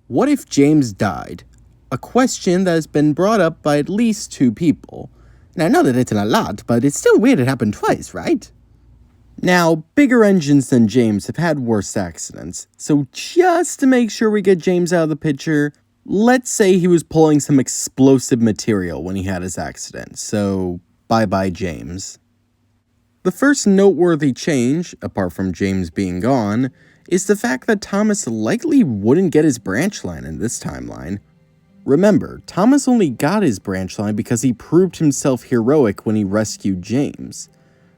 What if James died? A question that has been brought up by at least 2 people. And I know that it's a lot, but it's still weird it happened twice, right? Now, bigger engines than James have had worse accidents, so just to make sure we get James out of the picture, let's say he was pulling some explosive material when he had his accident, so bye-bye James. The first noteworthy change, apart from James being gone, is the fact that Thomas likely wouldn't get his branch line in this timeline. Remember, Thomas only got his branch line because he proved himself heroic when he rescued James.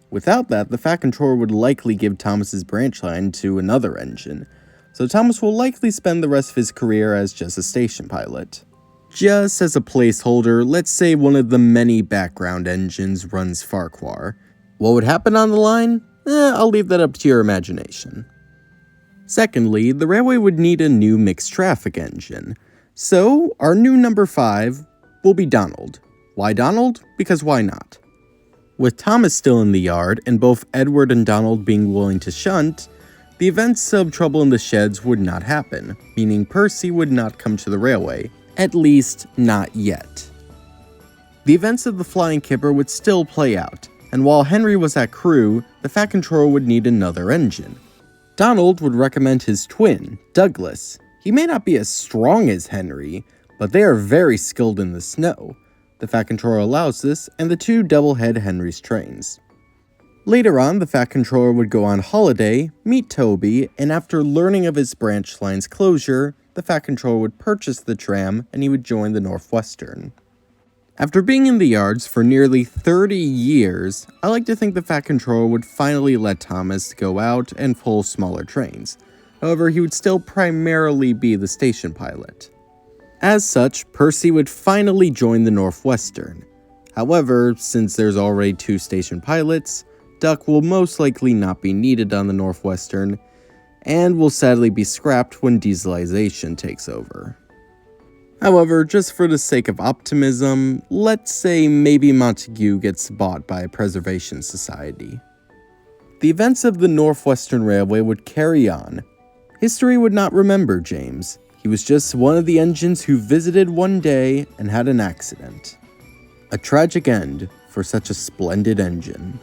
Without that, the Fat Controller would likely give Thomas's branch line to another engine, so Thomas will likely spend the rest of his career as just a station pilot. Just as a placeholder, let's say one of the many background engines runs Farquhar. What would happen on the line? I'll leave that up to your imagination. Secondly, the railway would need a new mixed traffic engine. So, our new number 5 will be Donald. Why Donald? Because why not? With Thomas still in the yard, and both Edward and Donald being willing to shunt, the events of Trouble in the Sheds would not happen, meaning Percy would not come to the railway, at least not yet. The events of the Flying Kipper would still play out, and while Henry was at crew, the Fat Controller would need another engine. Donald would recommend his twin, Douglas. He may not be as strong as Henry, but they are very skilled in the snow. The Fat Controller allows this, and the two double-head Henry's trains. Later on, the Fat Controller would go on holiday, meet Toby, and after learning of his branch line's closure, the Fat Controller would purchase the tram and he would join the Northwestern. After being in the yards for nearly 30 years, I like to think the Fat Controller would finally let Thomas go out and pull smaller trains. However, he would still primarily be the station pilot. As such, Percy would finally join the Northwestern. However, since there's already 2 station pilots, Duck will most likely not be needed on the Northwestern, and will sadly be scrapped when dieselization takes over. However, just for the sake of optimism, let's say maybe Montague gets bought by a preservation society. The events of the Northwestern Railway would carry on. History would not remember James. He was just one of the engines who visited one day and had an accident. A tragic end for such a splendid engine.